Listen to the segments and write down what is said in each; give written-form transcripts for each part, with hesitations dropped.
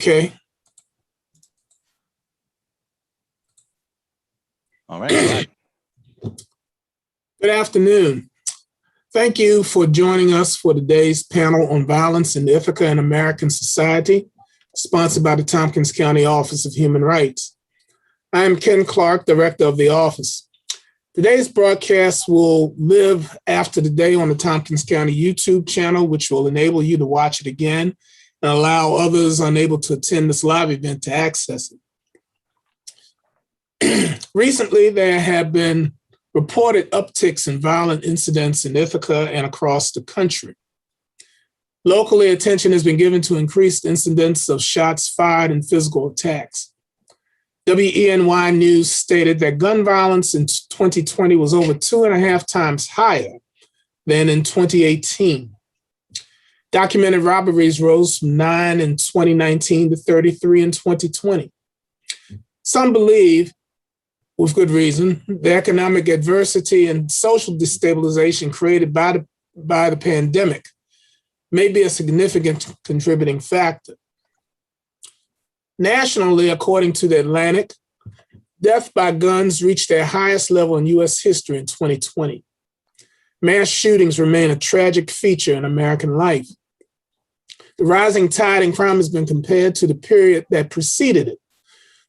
Okay. All right. Good afternoon. Thank you for joining us for today's panel on violence in Ithaca and American society, sponsored by the Tompkins County Office of Human Rights. I am Ken Clark, director of the office. Today's broadcast will live after the day on the Tompkins County YouTube channel, which will enable you to watch it again and allow others unable to attend this live event to access it. Recently, there have been reported upticks in violent incidents in Ithaca and across the country. Locally, attention has been given to increased incidents of shots fired and physical attacks. WENY News stated that gun violence in 2020 was over 2.5 times higher than in 2018. Documented robberies rose from 9 in 2019 to 33 in 2020. Some believe, with good reason, the economic adversity and social destabilization created by the pandemic may be a significant contributing factor. Nationally, according to The Atlantic, death by guns reached their highest level in U.S. history in 2020. Mass shootings remain a tragic feature in American life. The rising tide in crime has been compared to the period that preceded it.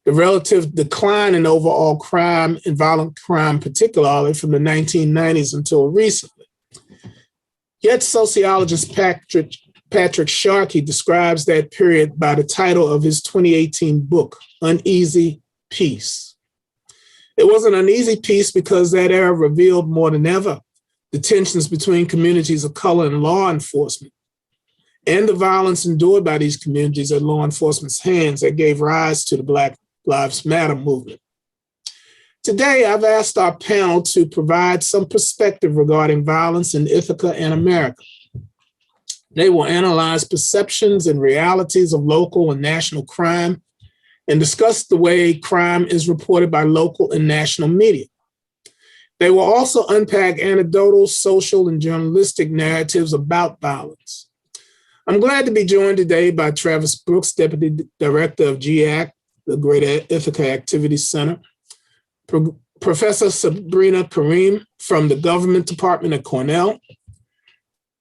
The relative decline in overall crime and violent crime, particularly from the 1990s until recently. Yet sociologist Patrick Sharkey describes that period by the title of his 2018 book, Uneasy Peace. It was an uneasy peace because that era revealed more than ever the tensions between communities of color and law enforcement, and the violence endured by these communities at law enforcement's hands that gave rise to the Black Lives Matter movement. Today, I've asked our panel to provide some perspective regarding violence in Ithaca and America. They will analyze perceptions and realities of local and national crime and discuss the way crime is reported by local and national media. They will also unpack anecdotal, social, and journalistic narratives about violence. I'm glad to be joined today by Travis Brooks, Deputy Director of GIAC, the Greater Ithaca Activities Center, Professor Sabrina Karim from the Government Department at Cornell,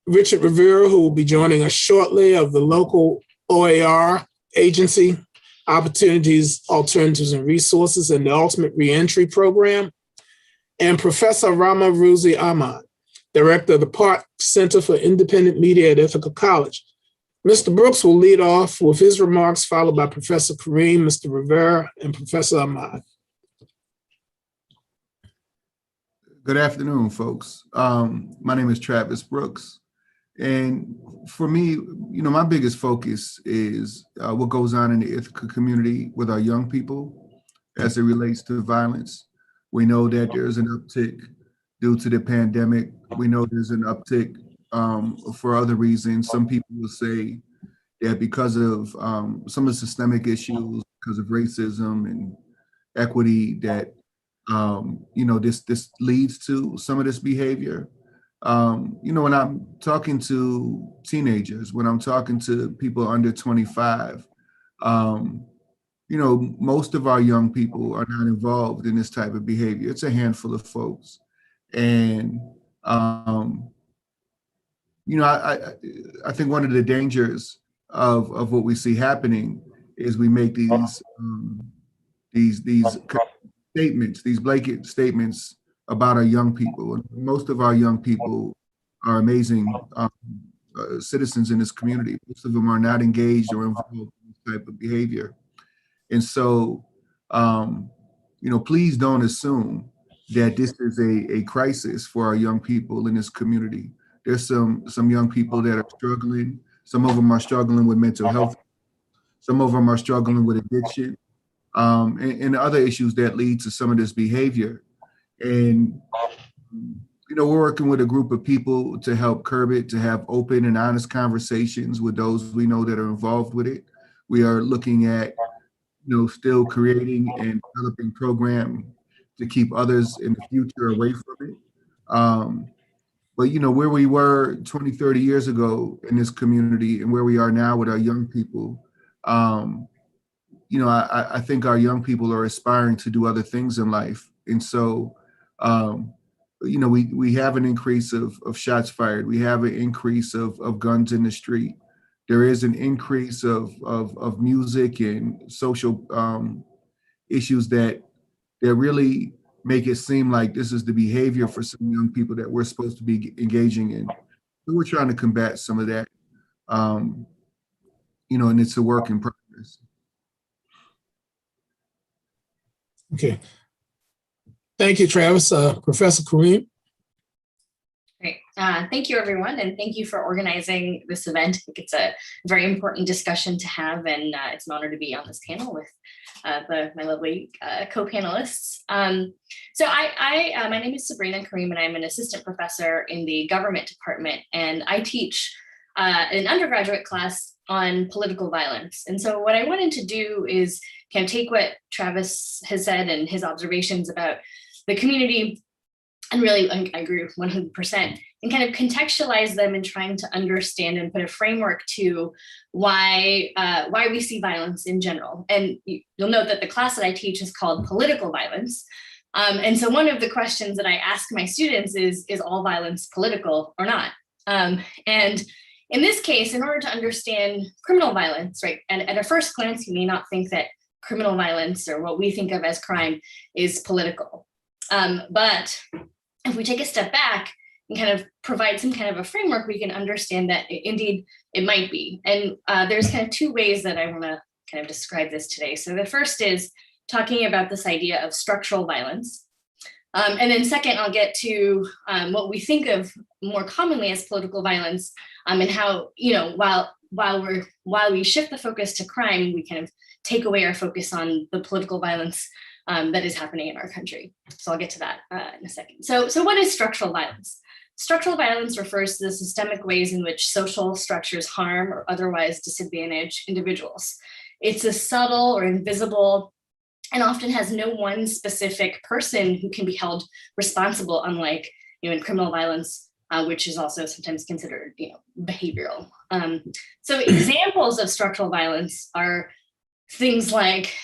Richard Rivera, who will be joining us shortly, of the local OHR agency, Opportunities, Alternatives, and Resources, and the Ultimate Reentry Program, and Professor Ruzi Ahmad, Director of the Park Center for Independent Media at Ithaca College. Mr. Brooks will lead off with his remarks, followed by Professor Karim, Mr. Rivera, and Professor Ahmad. Good afternoon, folks. My name is Travis Brooks. And for me, my biggest focus is what goes on in the Ithaca community with our young people as it relates to violence. We know that there's an uptick due to the pandemic. We know there's an uptick for other reasons. Some people will say that because of some of the systemic issues, because of racism and equity, that this leads to some of this behavior. When I'm talking to teenagers, when I'm talking to people under 25, most of our young people are not involved in this type of behavior. It's a handful of folks. And, I think one of the dangers of what we see happening is we make these statements, these blanket statements about our young people. And most of our young people are amazing citizens in this community. Most of them are not engaged or involved in this type of behavior. And so, please don't assume that this is a crisis for our young people in this community. There's some young people that are struggling. Some of them are struggling with mental health. Some of them are struggling with addiction and other issues that lead to some of this behavior. And, we're working with a group of people to help curb it, to have open and honest conversations with those we know that are involved with it. We are looking at, still creating and developing programs to keep others in the future away from it. But, where we were 20, 30 years ago in this community and where we are now with our young people, I think our young people are aspiring to do other things in life. And so, we have an increase of shots fired. We have an increase of guns in the street. There is an increase of music and social issues that really make it seem like this is the behavior for some young people that we're supposed to be engaging in. So we're trying to combat some of that, and it's a work in progress. Okay. Thank you, Travis. Professor Karim. Great. Thank you, everyone, and thank you for organizing this event. I think it's a very important discussion to have, and it's an honor to be on this panel with my lovely co-panelists. So my name is Sabrina Karim, and I'm an assistant professor in the government department, and I teach an undergraduate class on political violence. And so what I wanted to do is kind of take what Travis has said and his observations about the community, and really, I agree with 100%, and kind of contextualize them in trying to understand and put a framework to why we see violence in general. And you'll note that the class that I teach is called political violence. And so one of the questions that I ask my students is all violence political or not? And in this case, in order to understand criminal violence, right, and at a first glance, you may not think that criminal violence, or what we think of as crime, is political. But if we take a step back and kind of provide some kind of a framework, we can understand that indeed it might be. And there's kind of two ways that I want to kind of describe this today. So the first is talking about this idea of structural violence. And then second, I'll get to what we think of more commonly as political violence, and how, while we shift the focus to crime, we kind of take away our focus on the political violence that is happening in our country. So I'll get to that in a second. So what is structural violence? Structural violence refers to the systemic ways in which social structures harm or otherwise disadvantage individuals. It's a subtle or invisible, and often has no one specific person who can be held responsible, unlike in criminal violence, which is also sometimes considered behavioral. So examples of structural violence are things like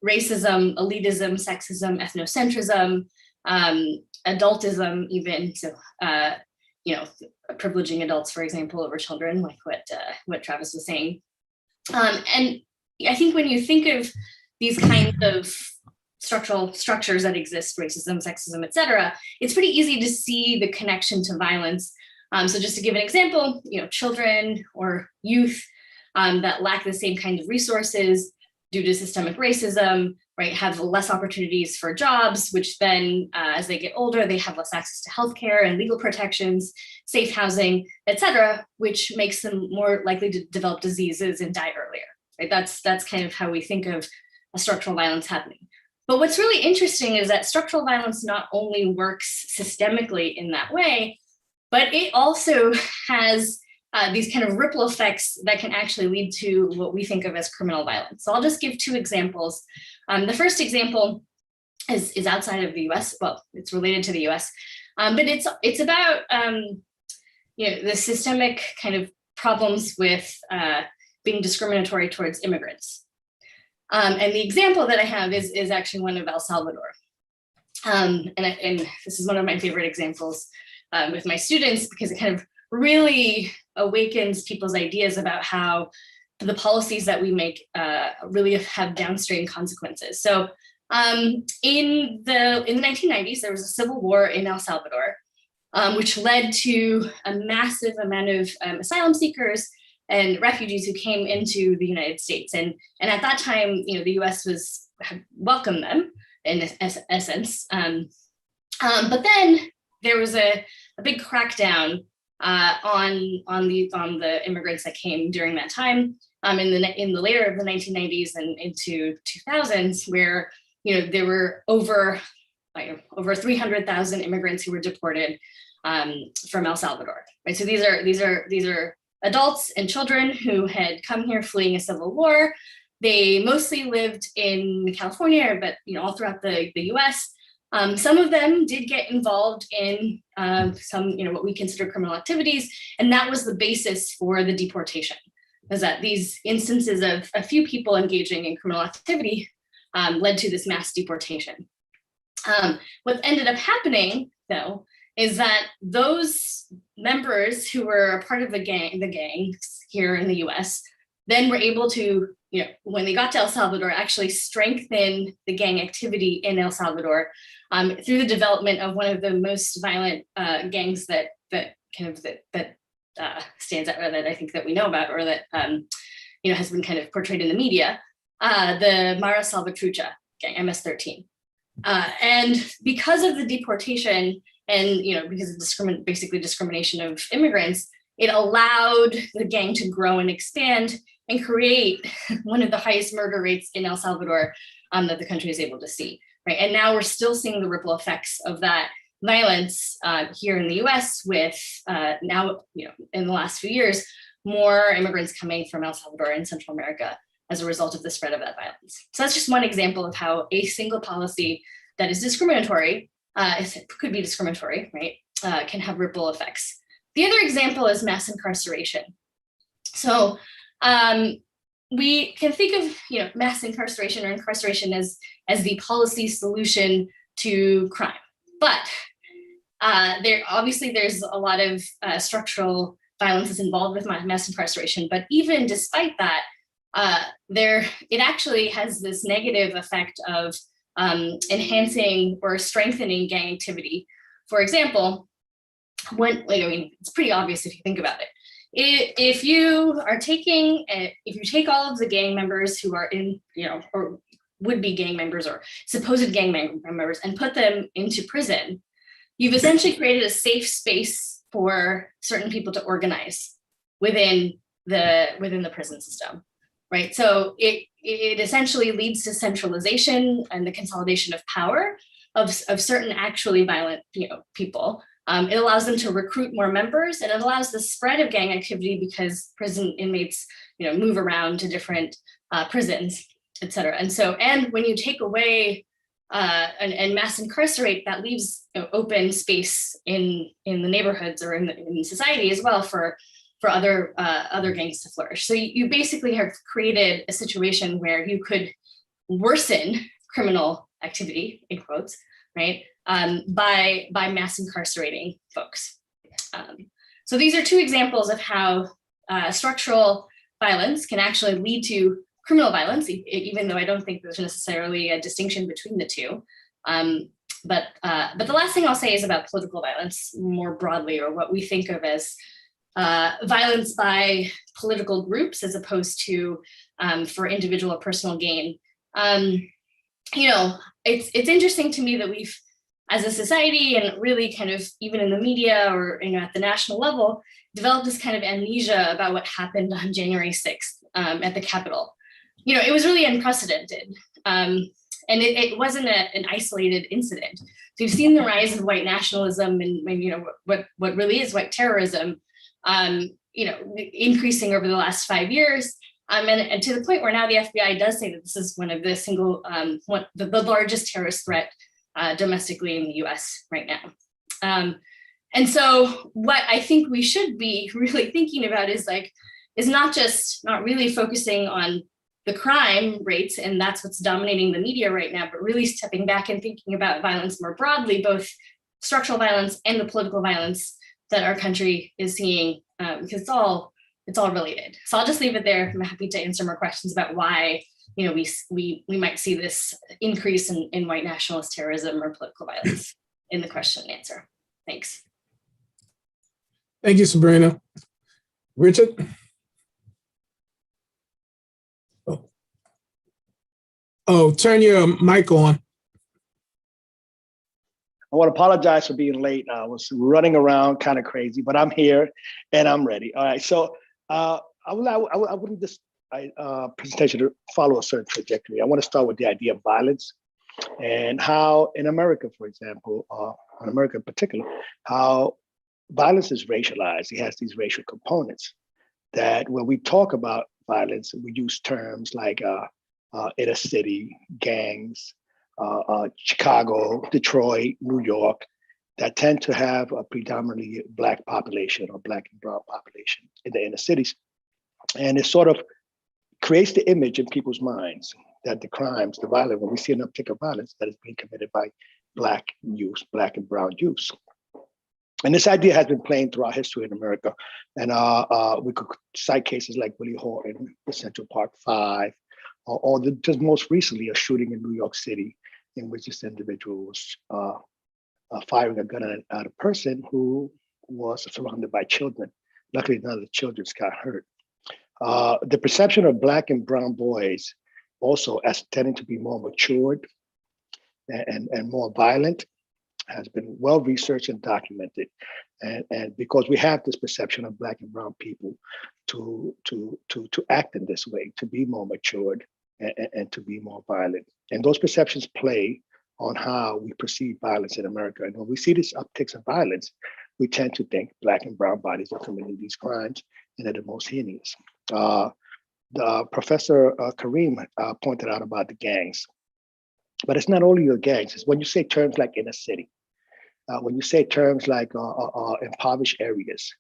racism, elitism, sexism, ethnocentrism, adultism, even. So, privileging adults, for example, over children, like what Travis was saying. And I think when you think of these kinds of structural structures that exist, racism, sexism, et cetera, it's pretty easy to see the connection to violence. So just to give an example, children or youth that lack the same kind of resources due to systemic racism, right, have less opportunities for jobs, which then as they get older, they have less access to healthcare and legal protections, safe housing, et cetera, which makes them more likely to develop diseases and die earlier, right? That's kind of how we think of a structural violence happening. But what's really interesting is that structural violence not only works systemically in that way, but it also has these kind of ripple effects that can actually lead to what we think of as criminal violence. So I'll just give two examples. The first example is outside of the US. Well, it's related to the US, but it's about the systemic kind of problems with being discriminatory towards immigrants. And the example that I have is actually one of El Salvador. And this is one of my favorite examples with my students, because it kind of really awakens people's ideas about how the policies that we make really have downstream consequences. So in the 1990s, there was a civil war in El Salvador, which led to a massive amount of asylum seekers and refugees who came into the United States. And at that time, the US had welcomed them in essence. But then there was a big crackdown on the immigrants that came during that time, in the later of the 1990s and into 2000s, where there were over 300,000 immigrants who were deported from El Salvador. Right, so these are adults and children who had come here fleeing a civil war. They mostly lived in California, but all throughout the US. Some of them did get involved in some, what we consider criminal activities, and that was the basis for the deportation. is that these instances of a few people engaging in criminal activity led to this mass deportation. What ended up happening, though, is that those members who were a part of the gangs here in the US, then were able to, when they got to El Salvador, actually strengthen the gang activity in El Salvador through the development of one of the most violent gangs that stands out, or that I think that we know about, or that has been kind of portrayed in the media, the Mara Salvatrucha gang, MS-13. And because of the deportation and because of discrimination of immigrants, it allowed the gang to grow and expand and create one of the highest murder rates in El Salvador that the country is able to see, right? And now we're still seeing the ripple effects of that violence here in the US with now, in the last few years, more immigrants coming from El Salvador and Central America as a result of the spread of that violence. So that's just one example of how a single policy that is discriminatory, could be discriminatory, right, can have ripple effects. The other example is mass incarceration. So we can think of mass incarceration or incarceration as the policy solution to crime. But there's a lot of structural violence that's involved with mass incarceration. But even despite that, it actually has this negative effect of enhancing or strengthening gang activity. For example, it's pretty obvious if you think about it. If you take all of the gang members who are in, or would-be gang members or supposed gang members and put them into prison, you've essentially created a safe space for certain people to organize within the prison system, right? So it essentially leads to centralization and the consolidation of power of certain actually violent people. It allows them to recruit more members, and it allows the spread of gang activity because prison inmates move around to different prisons, et cetera. And when you take away and mass incarcerate, that leaves open space in the neighborhoods or in society as well for other gangs to flourish. So you basically have created a situation where you could worsen criminal activity, in quotes, right, by mass incarcerating folks. So these are two examples of how structural violence can actually lead to criminal violence, even though I don't think there's necessarily a distinction between the two. But the last thing I'll say is about political violence more broadly, or what we think of as violence by political groups as opposed to for individual or personal gain. It's interesting to me that we've, as a society, and really kind of even in the media or at the national level, developed this kind of amnesia about what happened on January 6th at the Capitol. It was really unprecedented. And it wasn't an isolated incident. So we've seen the rise of white nationalism and what really is white terrorism, increasing over the last 5 years. And to the point where now the FBI does say that this is one of the the largest terrorist threat domestically in the US right now. And so what I think we should be really thinking about is not really focusing on the crime rates, and that's what's dominating the media right now, but really stepping back and thinking about violence more broadly, both structural violence and the political violence that our country is seeing, because it's all related. So I'll just leave it there. I'm happy to answer more questions about why we might see this increase in white nationalist terrorism or political violence in the question and answer. Thanks. Thank you, Sabrina. Richard? Oh, turn your mic on. I want to apologize for being late. I was running around kind of crazy, but I'm here and I'm ready. All right, so I want this presentation to follow a certain trajectory. I want to start with the idea of violence and how in America, for example, in America in particular, how violence is racialized. It has these racial components that when we talk about violence, we use terms like inner city, gangs, Chicago, Detroit, New York, that tend to have a predominantly Black population or Black and brown population in the inner cities. And it sort of creates the image in people's minds that the crimes, the violence, when we see an uptick of violence, that is being committed by Black youth, Black and brown youth. And this idea has been playing throughout history in America. And we could cite cases like Willie Horton, the Central Park Five, or just most recently, a shooting in New York City in which this individual was firing a gun at a person who was surrounded by children. Luckily, none of the children got hurt. The perception of Black and brown boys also as tending to be more matured and more violent has been well researched and documented. And because we have this perception of Black and brown people to act in this way, to be more matured and to be more violent. And those perceptions play on how we perceive violence in America. And when we see these upticks of violence, we tend to think Black and brown bodies are committing these crimes and they're the most heinous. Professor Karim pointed out about the gangs. But it's not only your gangs, it's when you say terms like inner city, when you say terms like impoverished areas,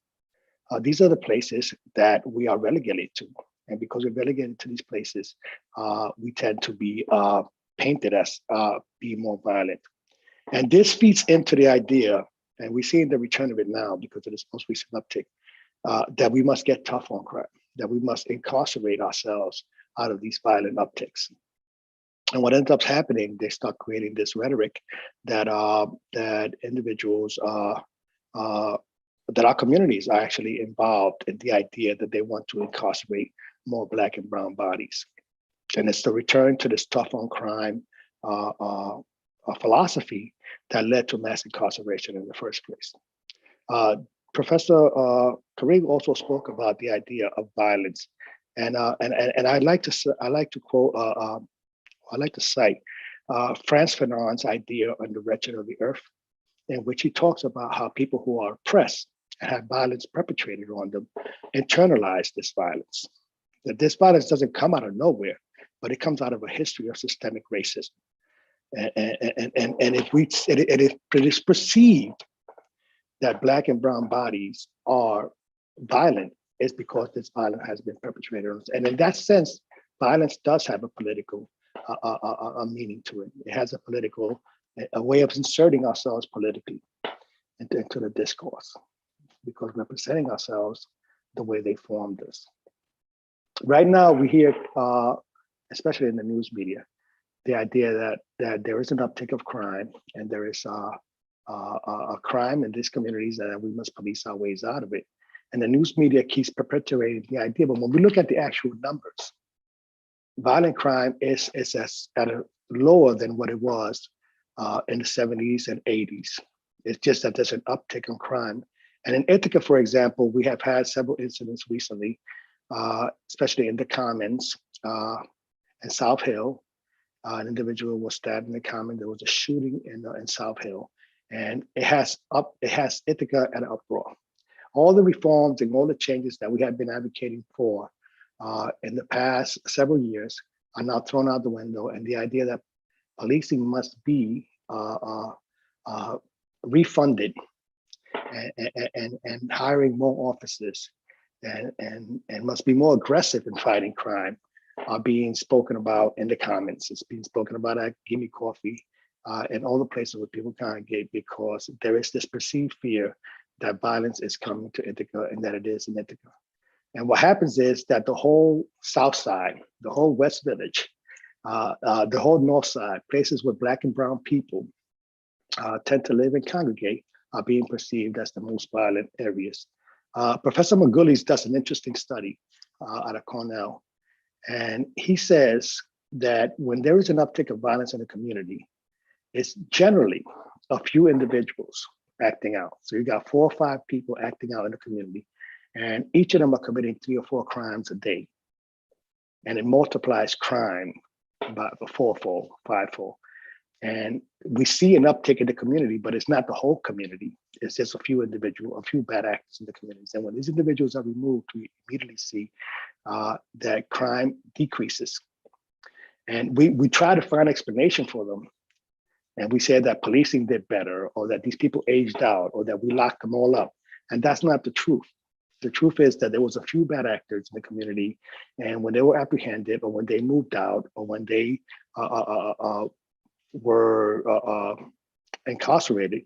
these are the places that we are relegated to. And because we're relegated to these places, we tend to be painted as being more violent. And this feeds into the idea, and we see in the return of it now because of this most recent uptick, that we must get tough on crime, that we must incarcerate ourselves out of these violent upticks. And what ends up happening, they start creating this rhetoric that that individuals, that our communities are actually involved in the idea that they want to incarcerate more Black and brown bodies. And it's the return to this tough on crime philosophy that led to mass incarceration in the first place. Professor Karim also spoke about the idea of violence, and I'd like to cite Frantz Fanon's idea on the wretched of the earth, in which he talks about how people who are oppressed and have violence perpetrated on them internalize this violence. That this violence doesn't come out of nowhere, but it comes out of a history of systemic racism. And if it is perceived that Black and brown bodies are violent, it's because this violence has been perpetrated on us. And in that sense, violence does have a political a meaning to it. It has a way of inserting ourselves politically into the discourse, because we're presenting ourselves the way they formed us. Right now, we hear, especially in the news media, the idea that there is an uptick of crime and there is a crime in these communities and that we must police our ways out of it. And the news media keeps perpetuating the idea, but when we look at the actual numbers, violent crime is at a lower than what it was in the 70s and 80s. It's just that there's an uptick in crime. And in Ithaca, for example, we have had several incidents recently, especially in the Commons and South Hill. An individual was stabbed in the Commons. There was a shooting in South Hill, and it has Ithaca at an uproar. All the reforms and all the changes that we have been advocating for in the past several years are now thrown out the window, and the idea that policing must be refunded and hiring more officers and must be more aggressive in fighting crime are being spoken about in the comments. It's being spoken about at Gimme Coffee and all the places where people congregate, because there is this perceived fear that violence is coming to Ithaca and that it is in Ithaca. And what happens is that the whole South Side, the whole West Village, the whole North Side, places where Black and brown people tend to live and congregate, are being perceived as the most violent areas. Professor Margulies does an interesting study out of Cornell. And he says that when there is an uptick of violence in a community, it's generally a few individuals acting out. So you got 4 or 5 people acting out in the community, and each of them are committing 3 or 4 crimes a day. And it multiplies crime by a 4-fold, 5-fold. And we see an uptick in the community, but it's not the whole community. It's just a few individuals, a few bad actors in the communities. And when these individuals are removed, we immediately see that crime decreases. And we try to find explanation for them. And we say that policing did better, or that these people aged out, or that we locked them all up. And that's not the truth. The truth is that there was a few bad actors in the community, and when they were apprehended, or when they moved out, or when they were incarcerated,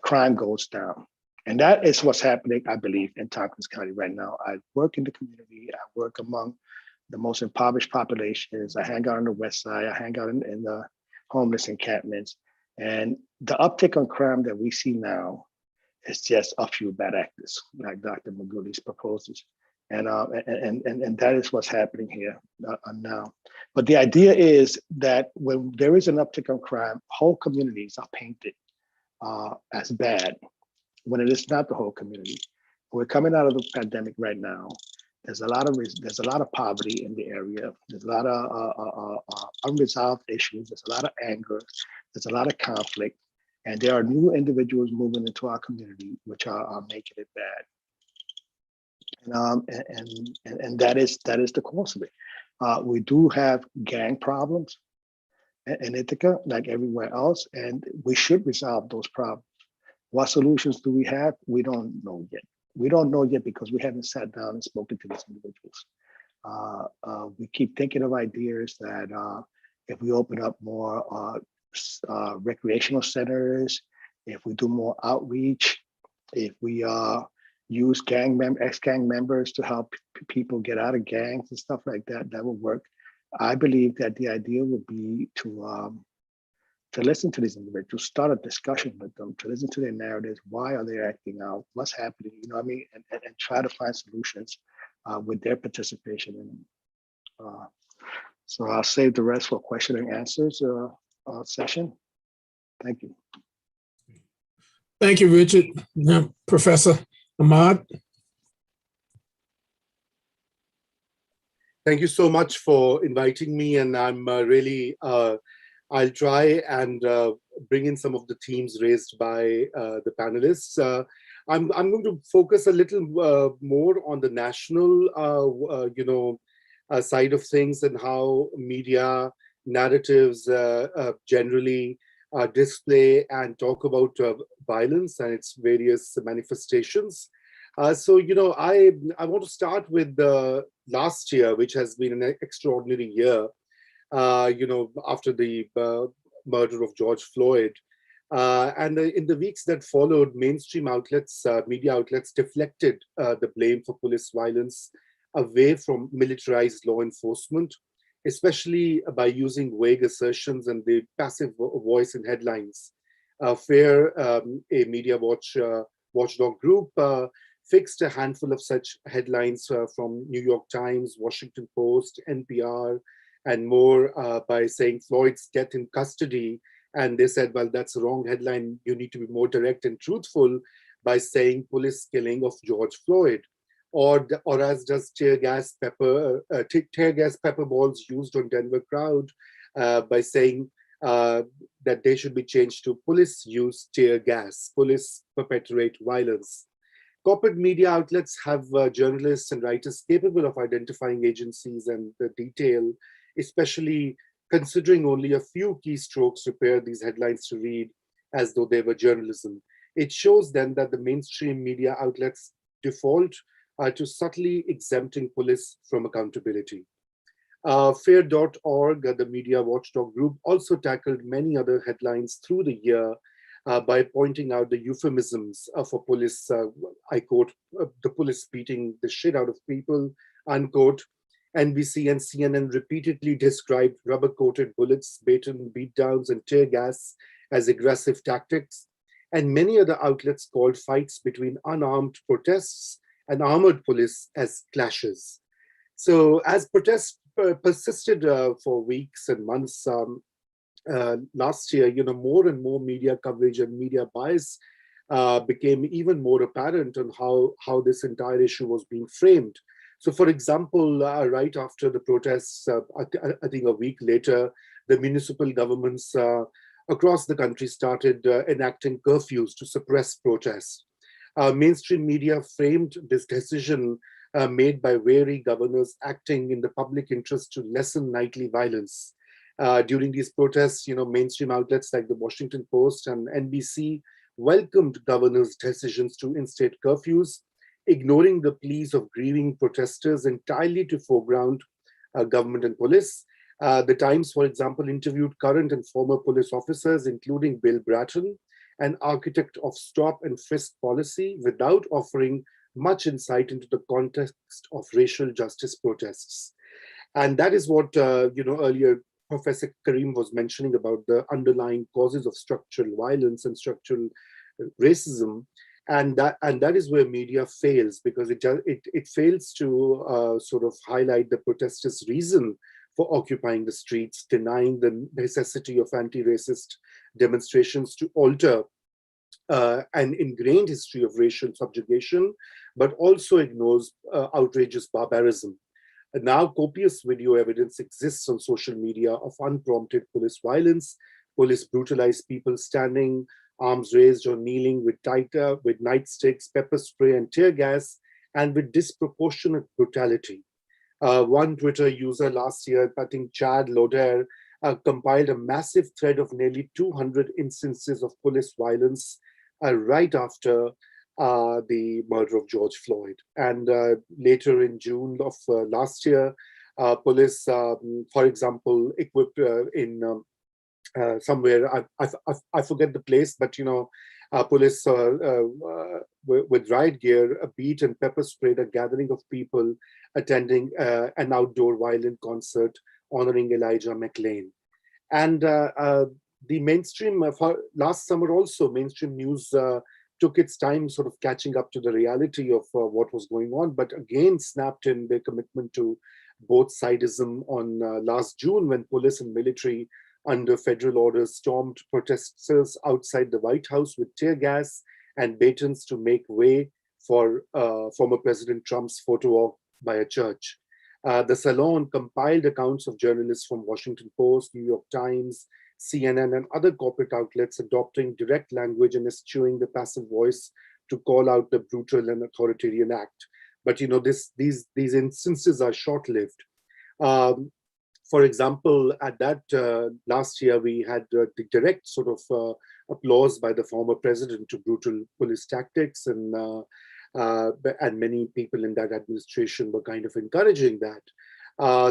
crime goes down. And that is what's happening, I believe, in Tompkins County right now. I work in the community. I work among the most impoverished populations. I hang out on the West Side. I hang out in the homeless encampments. And the uptick on crime that we see now is just a few bad actors, like Dr. Maguli's proposes. And that is what's happening here now. But the idea is that when there is an uptick on crime, whole communities are painted as bad, when it is not the whole community. We're coming out of the pandemic right now. There's a lot of poverty in the area. There's a lot of unresolved issues. There's a lot of anger. There's a lot of conflict, and there are new individuals moving into our community, which are making it bad. And that is the cause of it. We do have gang problems in Ithaca, like everywhere else, and we should resolve those problems. What solutions do we have? We don't know yet. We don't know yet because we haven't sat down and spoken to these individuals. We keep thinking of ideas that if we open up more recreational centers, if we do more outreach, if we use ex-gang members to help people get out of gangs and stuff like that, that will work. I believe that the idea would be to listen to these individuals, start a discussion with them, to listen to their narratives. Why are they acting out? What's happening? You know what I mean? And try to find solutions with their participation in them. So I'll save the rest for question and answers session. Thank you. Thank you, Richard. Now, Professor Ahmad. Thank you so much for inviting me, and I'm really, I'll try and bring in some of the themes raised by the panelists. I'm going to focus a little more on the national, side of things, and how media narratives generally display and talk about violence and its various manifestations. So, I want to start with last year, which has been an extraordinary year, after the murder of George Floyd. And in the weeks that followed, mainstream outlets, media outlets deflected the blame for police violence away from militarized law enforcement, especially by using vague assertions and the passive voice in headlines. FAIR, a media watchdog group, fixed a handful of such headlines from New York Times, Washington Post, NPR, and more by saying Floyd's death in custody. And they said, well, that's a wrong headline. You need to be more direct and truthful by saying police killing of George Floyd. Or as does tear gas pepper balls used on Denver crowd by saying that they should be changed to police use tear gas, police perpetuate violence. Corporate media outlets have journalists and writers capable of identifying agencies and the detail, especially considering only a few keystrokes prepare these headlines to read as though they were journalism. It shows then that the mainstream media outlets default to subtly exempting police from accountability. FAIR.org, the media watchdog group, also tackled many other headlines through the year by pointing out the euphemisms for police, I quote, the police beating the shit out of people, unquote. NBC and CNN repeatedly described rubber-coated bullets, baton beatdowns, and tear gas as aggressive tactics. And many other outlets called fights between unarmed protests and armored police as clashes. So as protests persisted for weeks and months last year, more and more media coverage and media bias became even more apparent on how this entire issue was being framed. So for example, right after the protests, I think a week later, the municipal governments across the country started enacting curfews to suppress protests. Mainstream media framed this decision made by wary governors acting in the public interest to lessen nightly violence. During these protests, mainstream outlets like the Washington Post and NBC welcomed governors' decisions to instate curfews, ignoring the pleas of grieving protesters entirely to foreground government and police. The Times, for example, interviewed current and former police officers, including Bill Bratton, an architect of stop and frisk policy, without offering much insight into the context of racial justice protests. And that is what, earlier Professor Karim was mentioning about the underlying causes of structural violence and structural racism. And that is where media fails, because it fails to sort of highlight the protesters' reason for occupying the streets, denying the necessity of anti-racist demonstrations to alter an ingrained history of racial subjugation, but also ignores outrageous barbarism. And now copious video evidence exists on social media of unprompted police violence. Police brutalize people standing, arms raised or kneeling, with nightsticks, pepper spray, and tear gas, and with disproportionate brutality. One Twitter user last year, I think Chad Loder, compiled a massive thread of nearly 200 instances of police violence right after the murder of George Floyd. And later in June of last year, police, for example, equipped in somewhere, I forget the place, but police with riot gear beat and pepper sprayed a gathering of people attending an outdoor violent concert honoring Elijah McClain. And the mainstream, last summer also, mainstream news took its time sort of catching up to the reality of what was going on, but again snapped in their commitment to both sidism on last June, when police and military under federal orders stormed protesters outside the White House with tear gas and batons to make way for former President Trump's photo op by a church. The Salon compiled accounts of journalists from Washington Post, New York Times, CNN, and other corporate outlets adopting direct language and eschewing the passive voice to call out the brutal and authoritarian act. But these instances are short-lived. For example, at that last year, we had the direct sort of applause by the former president to brutal police tactics, and many people in that administration were kind of encouraging that.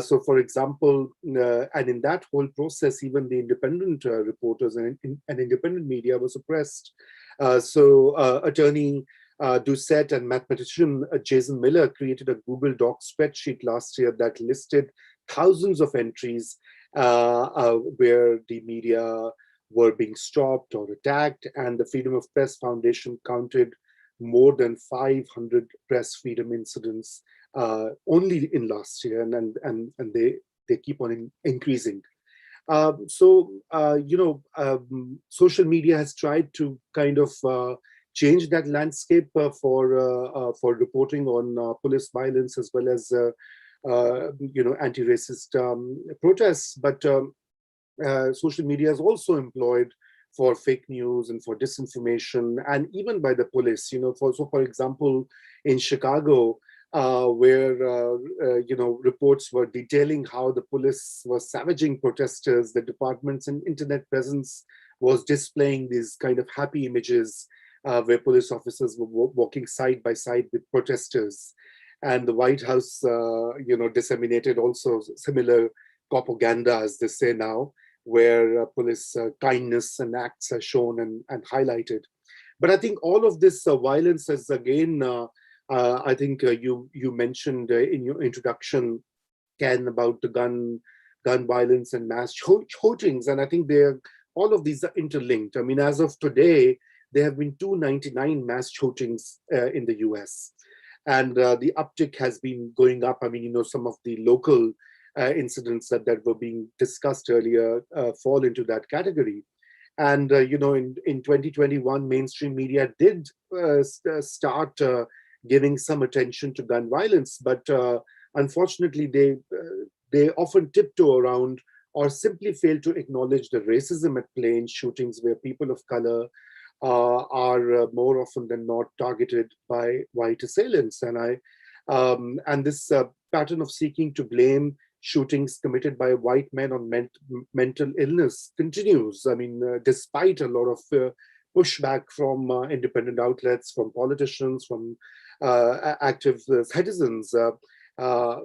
So, for example, and in that whole process, even the independent reporters and independent media were suppressed. Attorney Doucette and mathematician Jason Miller created a Google Doc spreadsheet last year that listed thousands of entries where the media were being stopped or attacked, and the Freedom of Press Foundation counted more than 500 press freedom incidents only in last year, and they keep on increasing. Social media has tried to kind of change that landscape for reporting on police violence as well as anti-racist protests, but social media is also employed for fake news and for disinformation, and even by the police. For example, in Chicago, where reports were detailing how the police were savaging protesters, the department's internet presence was displaying these kind of happy images where police officers were walking side by side with protesters. And the White House, disseminated also similar propaganda, as they say now, where police kindness and acts are shown and highlighted. But I think all of this violence is, again, I think you mentioned in your introduction, Ken, about the gun violence and mass shootings, and I think all of these are interlinked. I mean, as of today, there have been 299 mass shootings in the US. And the uptick has been going up. I mean, some of the local incidents that were being discussed earlier fall into that category. And, in 2021, mainstream media did start giving some attention to gun violence. But unfortunately, they often tiptoe around or simply fail to acknowledge the racism at play in shootings where people of color are more often than not targeted by white assailants. And this pattern of seeking to blame shootings committed by white men on mental illness continues. I mean, despite a lot of pushback from independent outlets, from politicians, from active citizens. The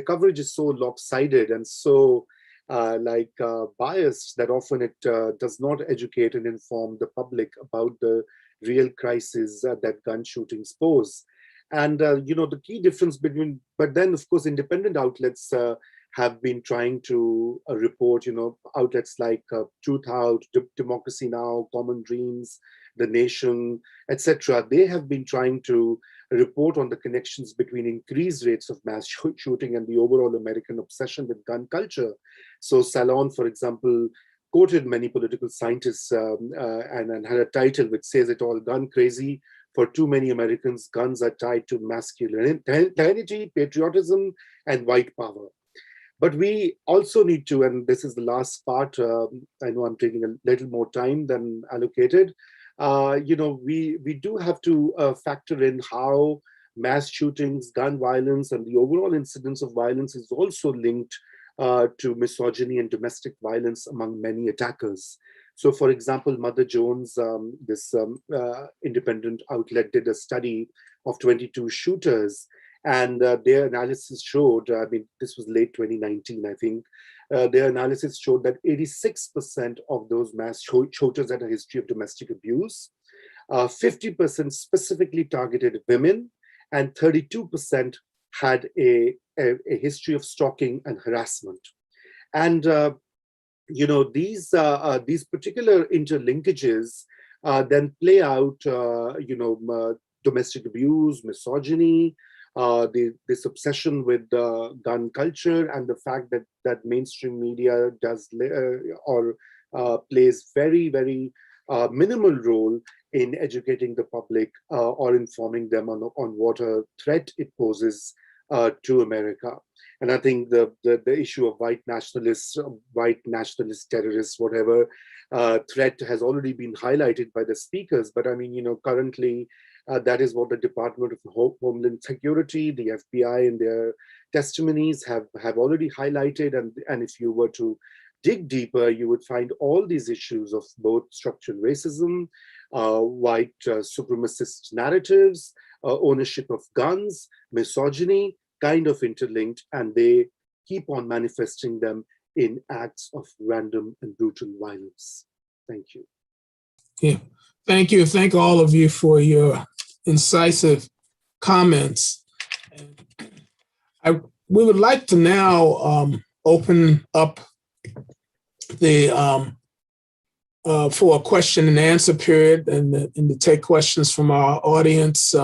coverage is so lopsided and so biased that often it does not educate and inform the public about the real crisis that gun shootings pose. And, the key difference but then, of course, independent outlets have been trying to report, outlets like Truth Out, Democracy Now, Common Dreams, The Nation, etc. They have been trying to report on the connections between increased rates of mass shooting and the overall American obsession with gun culture. So Salon, for example, quoted many political scientists and had a title which says it all: gun crazy. For too many Americans, guns are tied to masculinity, patriotism, and white power. But we also need to, and this is the last part, I know I'm taking a little more time than allocated, we do have to factor in how mass shootings, gun violence, and the overall incidence of violence is also linked to misogyny and domestic violence among many attackers. So, for example, Mother Jones, this independent outlet, did a study of 22 shooters, and their analysis showed, this was late 2019, I think, their analysis showed that 86% of those mass shooters had a history of domestic abuse, 50% specifically targeted women, and 32% had a history of stalking and harassment. And these particular interlinkages then play out, domestic abuse, misogyny, this obsession with gun culture, and the fact that mainstream media does plays very, very minimal role in educating the public or informing them on what a threat it poses to America. And I think the issue of white nationalists, terrorists, whatever threat has already been highlighted by the speakers. But currently that is what the Department of Homeland Security, the FBI, in their testimonies have already highlighted. And if you were to dig deeper, you would find all these issues of both structural racism, white supremacist narratives, ownership of guns, misogyny, kind of interlinked, and they keep on manifesting them in acts of random and brutal violence. Thank you. Yeah, thank you. Thank all of you for your incisive comments. We would like to now open up the for a question and answer period, and to take questions from our audience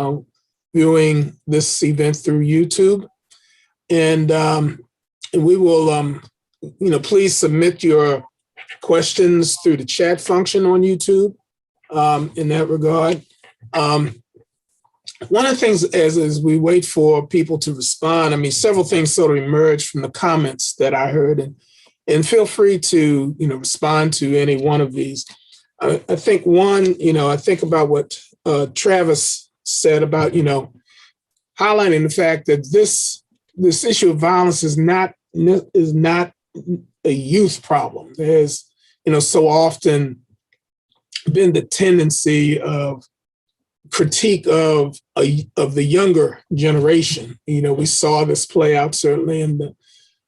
viewing this event through YouTube. And we will, please submit your questions through the chat function on YouTube in that regard. One of the things as we wait for people to respond, several things sort of emerged from the comments that I heard, and feel free to, respond to any one of these. I think one, I think about what Travis said about, highlighting the fact that this issue of violence is not a youth problem. There's, so often been the tendency of critique of the younger generation. We saw this play out certainly in the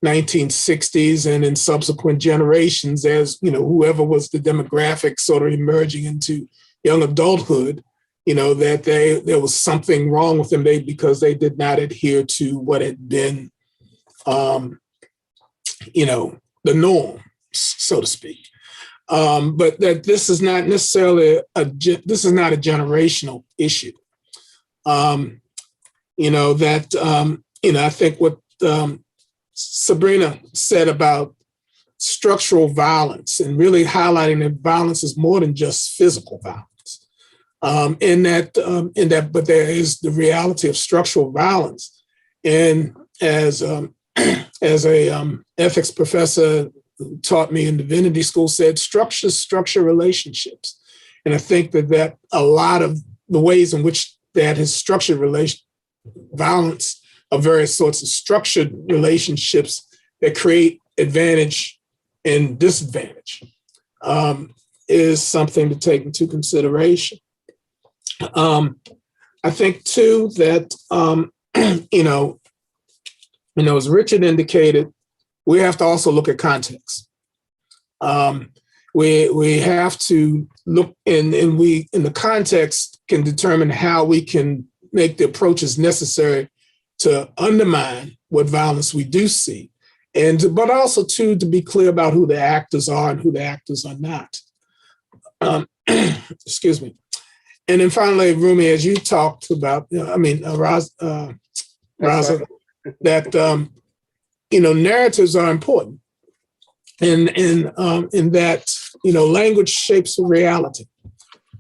1960s and in subsequent generations as, whoever was the demographic sort of emerging into young adulthood, that there was something wrong with them because they did not adhere to what had been, the norm, so to speak. But that this is not necessarily this is not a generational issue. I think what Sabrina said about structural violence and really highlighting that violence is more than just physical violence. But there is the reality of structural violence. And as a ethics professor who taught me in divinity school said, structure relationships. And I think that a lot of the ways in which that has structured violence of various sorts of structured relationships that create advantage and disadvantage is something to take into consideration. I think too that, as Richard indicated, we have to also look at context. We have to look and we, in the context, can determine how we can make the approaches necessary to undermine what violence we do see. But also too, to be clear about who the actors are and who the actors are not. Excuse me. And then finally, Rumi, as you talked about, Raza, that, narratives are important. And that, language shapes reality.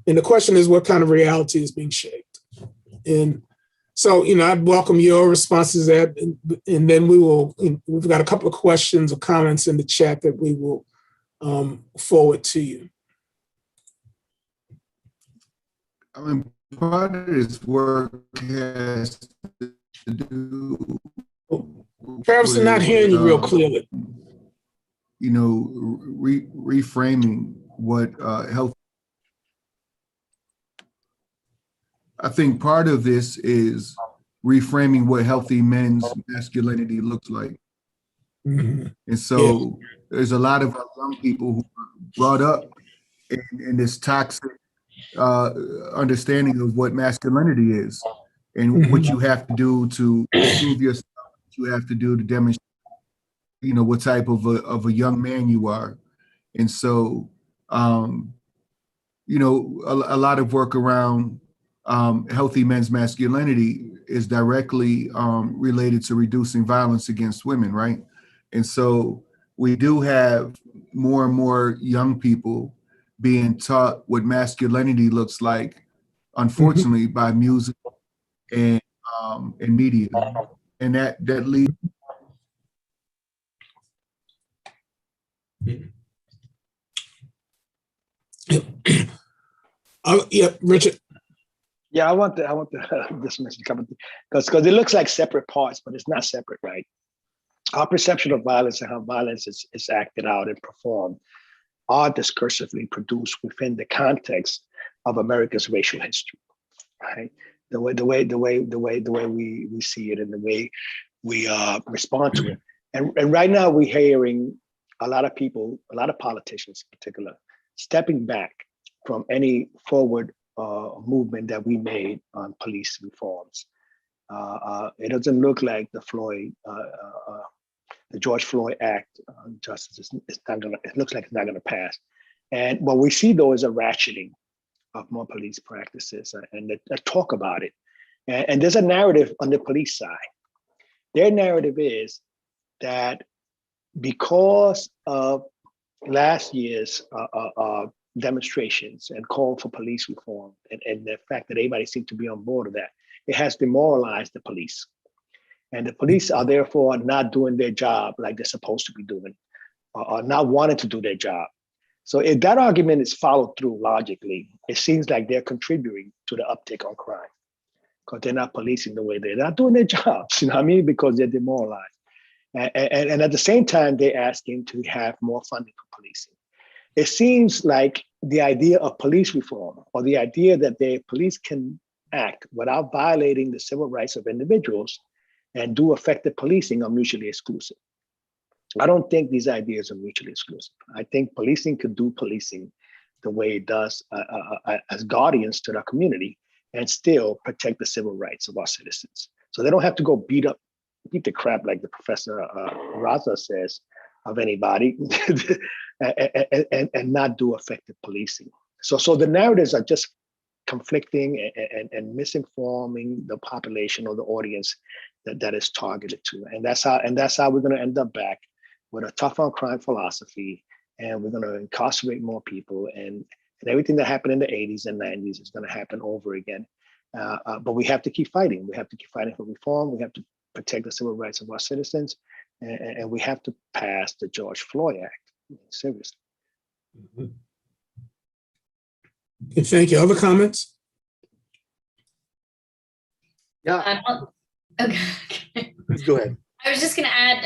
And the question is, what kind of reality is being shaped? And so, I'd welcome your responses to that. And then we've got a couple of questions or comments in the chat that we will forward to you. Part of this work has to do. Travis, I'm not hearing you real clearly. Reframing what health. I think part of this is reframing what healthy men's masculinity looks like. Mm-hmm. And so there's a lot of young people who are brought up in this toxic understanding of what masculinity is and what you have to do to prove yourself, what you have to do to demonstrate, what type of a young man you are. And so, a lot of work around healthy men's masculinity is directly related to reducing violence against women, right? And so we do have more and more young people being taught what masculinity looks like, unfortunately, by music and media, and that leads. Richard. Yeah, I want this message to come because it looks like separate parts, but it's not separate, right? Our perception of violence and how violence is acted out and performed are discursively produced within the context of America's racial history, right? The way we see it and the way we respond to it. And right now we're hearing a lot of people, a lot of politicians in particular, stepping back from any forward movement that we made on police reforms. It doesn't look like the George Floyd Act on justice it looks like it's not gonna pass. And what we see though is a ratcheting of more police practices and they talk about it. And there's a narrative on the police side. Their narrative is that because of last year's demonstrations and call for police reform and the fact that everybody seemed to be on board with that, it has demoralized the police. And the police are therefore not doing their job like they're supposed to be doing, or not wanting to do their job. So if that argument is followed through logically, it seems like they're contributing to the uptick on crime because they're not policing the way they're not doing their jobs, because they're demoralized. And at the same time, they're asking to have more funding for policing. It seems like the idea of police reform or the idea that the police can act without violating the civil rights of individuals and do effective policing are mutually exclusive. I don't think these ideas are mutually exclusive. I think policing could do policing the way it does as guardians to the community and still protect the civil rights of our citizens. So they don't have to go beat the crap like the Professor Raza says of anybody and not do effective policing. So the narratives are just conflicting and misinforming the population or the audience that is targeted to. And that's how we're going to end up back with a tough on crime philosophy, and we're going to incarcerate more people, and everything that happened in the 80s and 90s is going to happen over again. But we have to keep fighting. We have to keep fighting for reform. We have to protect the civil rights of our citizens, and we have to pass the George Floyd Act. Seriously. Mm-hmm. Okay, thank you. Other comments? Yeah. Okay. Please go ahead. I was just going to add,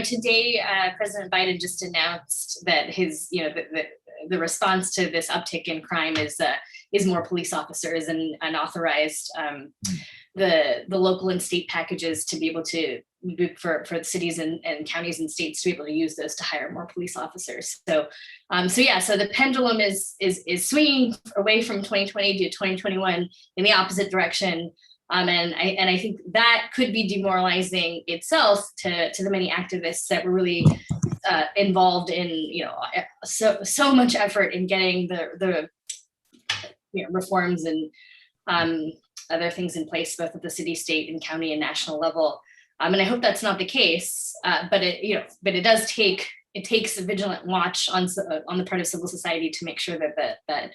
today President Biden just announced that his, the response to this uptick in crime is is more police officers and authorized the local and state packages to be able to, for the cities and counties and states to be able to use those to hire more police officers. So so the pendulum is swinging away from 2020 to 2021 in the opposite direction. And I think that could be demoralizing itself to the many activists that were really involved in, so much effort in getting the reforms and other things in place, both at the city, state, and county and national level. And I hope that's not the case, but it takes a vigilant watch on the part of civil society to make sure that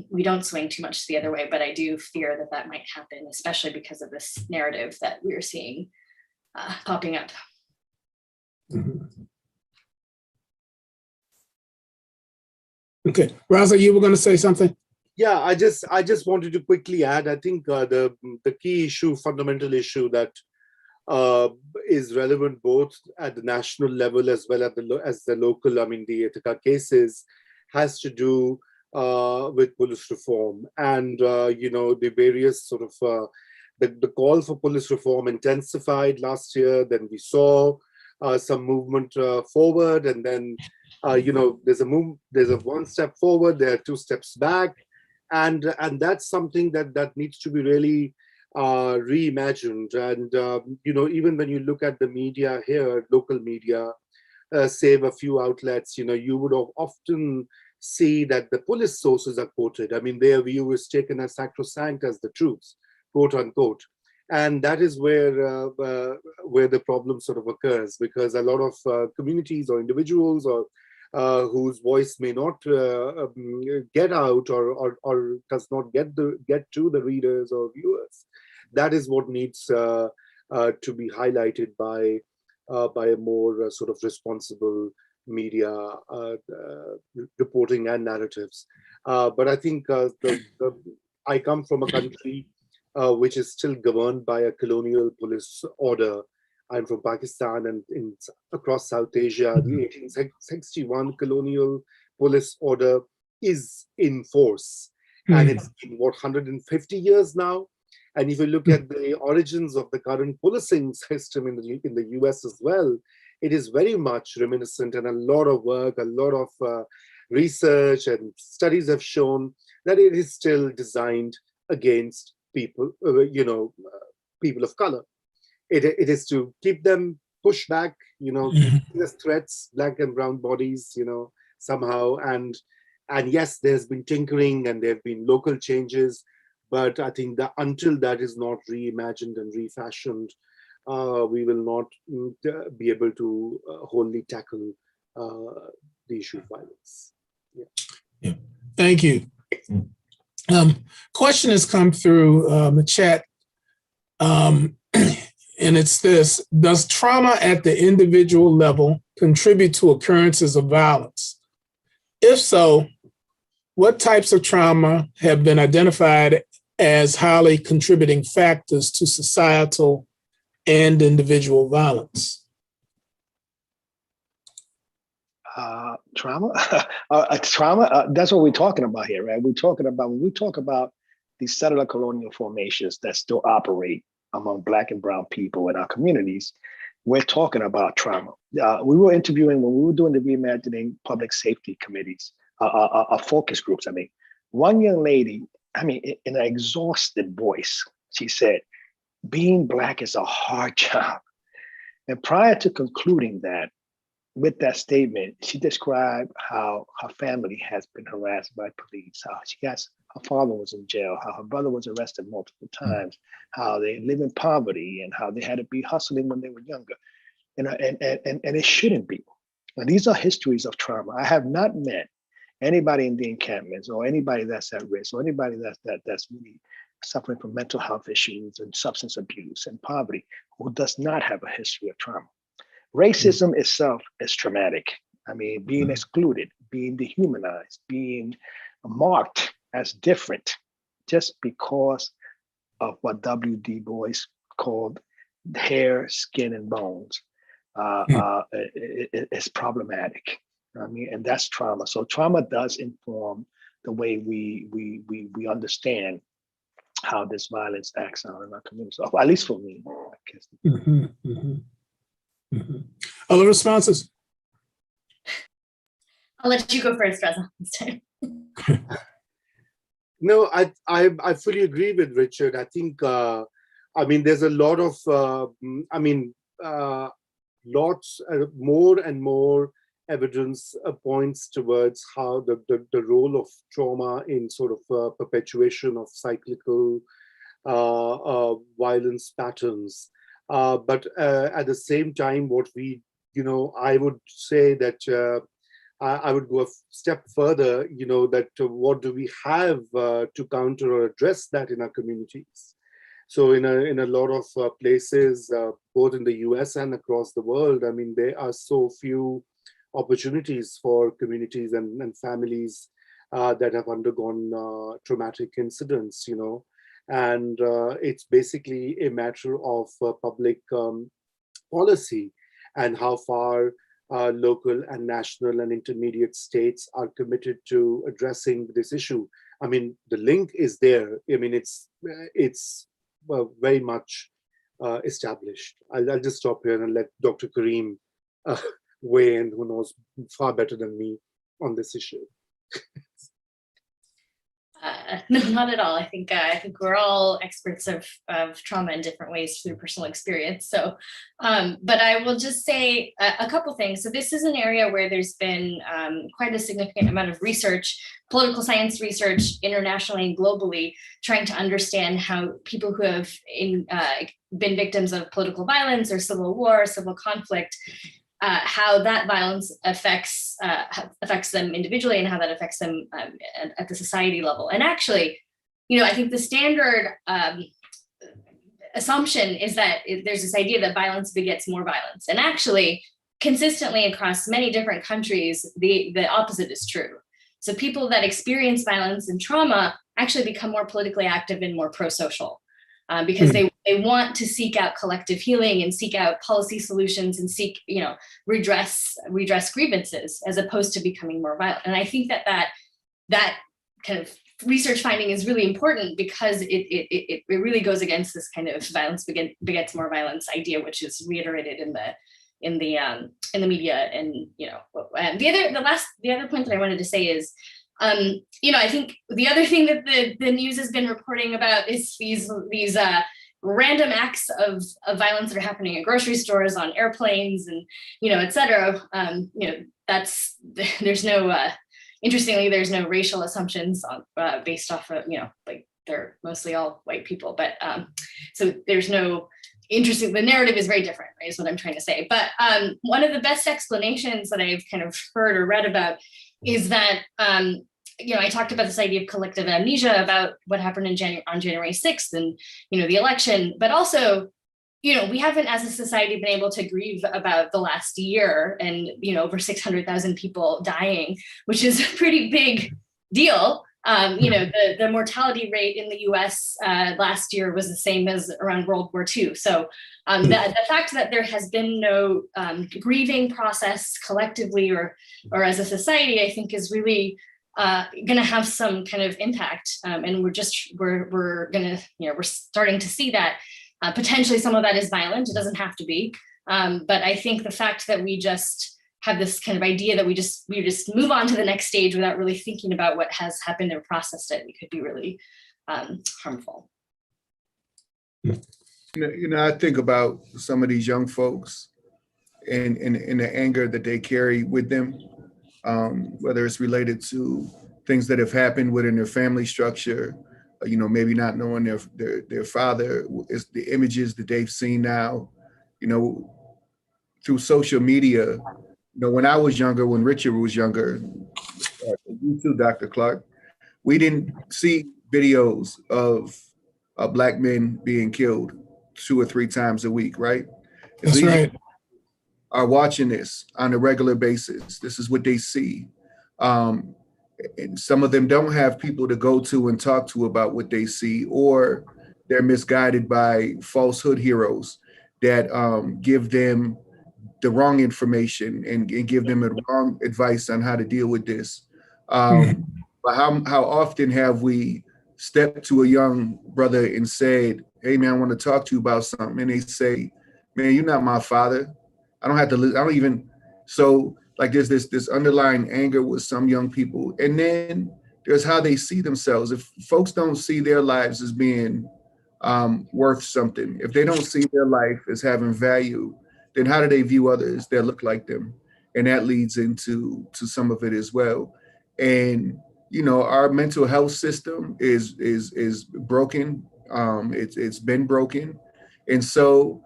we don't swing too much the other way. But I do fear that might happen, especially because of this narrative that we're seeing popping up. Okay, Raza, you were going to say something? Yeah, I just wanted to quickly add, I think the key issue, fundamental issue that is relevant both at the national level as well as the local, the Ithaca cases, has to do with police reform and, the various sort of, the call for police reform intensified last year. Then we saw some movement forward, and then, there's a one step forward, there are two steps back. And that's something that needs to be really reimagined. And, even when you look at the media here, local media, save a few outlets, you would often see that the police sources are quoted. Their view is taken as sacrosanct as the truth, quote unquote. And that is where the problem sort of occurs, because a lot of communities or individuals or whose voice may not get out or does not get to the readers or viewers. That is what needs to be highlighted by a more sort of responsible media reporting and narratives. But I think I come from a country which is still governed by a colonial police order. I'm from Pakistan, and across South Asia, the 1861 colonial police order is in force. And it's been, 150 years now? And if you look at the origins of the current policing system in the US as well, it is very much reminiscent, and a lot of work, a lot of research and studies have shown that it is still designed against people, people of color. It is to keep them pushed back, as threats, black and brown bodies, somehow. And yes, there's been tinkering and there have been local changes, but I think that until that is not reimagined and refashioned, we will not be able to wholly tackle the issue of violence. Yeah. Thank you. Question has come through the chat. And it's this: does trauma at the individual level contribute to occurrences of violence? If so, what types of trauma have been identified as highly contributing factors to societal and individual violence? Trauma? Trauma, that's what we're talking about here, right? When we talk about these settler colonial formations that still operate among Black and brown people in our communities, we're talking about trauma. We were interviewing, when we were doing the Reimagining Public Safety Committees, focus groups, one young lady, in an exhausted voice, she said, being Black is a hard job. And prior to concluding that, with that statement, she described how her family has been harassed by police, how her father was in jail, how her brother was arrested multiple times, how they live in poverty, and how they had to be hustling when they were younger. And it shouldn't be. And these are histories of trauma. I have not met anybody in the encampments or anybody that's at risk or anybody that's really suffering from mental health issues and substance abuse and poverty who does not have a history of trauma. Racism itself is traumatic. Being excluded, being dehumanized, being marked as different just because of what W.D. Bois called hair, skin, and bones is problematic. And that's trauma. So trauma does inform the way we understand how this violence acts out in our community. So, at least for me, I guess. Other responses? I'll let you go first, Raza, this time. No, I fully agree with Richard. I think, there's a lot of, lots more and more evidence points towards how the role of trauma in sort of perpetuation of cyclical violence patterns. But at the same time, I would say that I would go a step further, that what do we have to counter or address that in our communities? So in a lot of places, both in the US and across the world, there are so few opportunities for communities and families that have undergone traumatic incidents, and it's basically a matter of public policy and how far local and national and intermediate states are committed to addressing this issue. The link is there. It's very much established. I'll just stop here and let Dr. Karim weigh in, who knows far better than me on this issue. No, not at all. I think we're all experts of trauma in different ways through personal experience. So, but I will just say a couple things. So this is an area where there's been quite a significant amount of research, political science research, internationally and globally, trying to understand how people who have been victims of political violence or civil war, civil conflict, how that violence affects them individually and how that affects them at the society level. And actually, I think the standard assumption is that there's this idea that violence begets more violence. And actually, consistently across many different countries, the opposite is true. So people that experience violence and trauma actually become more politically active and more pro-social. Because they want to seek out collective healing and seek out policy solutions and seek, redress grievances as opposed to becoming more violent. And I think that kind of research finding is really important because it really goes against this kind of violence begets more violence idea, which is reiterated in the media. And the other point that I wanted to say is, I think the other thing that the news has been reporting about is these random acts of violence that are happening at grocery stores, on airplanes, and et cetera. Interestingly, there's no racial assumptions based off of they're mostly all white people, but so there's no interesting. The narrative is very different, right? Is what I'm trying to say. But one of the best explanations that I've kind of heard or read about is that, I talked about this idea of collective amnesia about what happened on January 6th and, the election, but also, we haven't as a society been able to grieve about the last year and, over 600,000 people dying, which is a pretty big deal. The mortality rate in the US last year was the same as around World War II. So the fact that there has been no grieving process collectively or as a society, I think is really going to have some kind of impact. And we're starting to see that potentially some of that is violent. It doesn't have to be. But I think the fact that we just have this kind of idea that we just move on to the next stage without really thinking about what has happened or processed it could be really harmful. I think about some of these young folks and the anger that they carry with them, whether it's related to things that have happened within their family structure, maybe not knowing their father, is the images that they've seen now, through social media. When I was younger, when Richard was younger, you too, Dr. Clark, we didn't see videos of Black men being killed 2 or 3 times a week, right? That's right. Are watching this on a regular basis. This is what they see. And some of them don't have people to go to and talk to about what they see, or they're misguided by falsehood heroes that give them the wrong information and give them the wrong advice on how to deal with this. But how often have we stepped to a young brother and said, "Hey man, I want to talk to you about something," and they say, "Man, you're not my father. I don't have to. I don't even." So like there's this underlying anger with some young people, and then there's how they see themselves. If folks don't see their lives as being worth something, if they don't see their life as having value, then how do they view others that look like them? And that leads into some of it as well. And our mental health system is broken. It's been broken, and so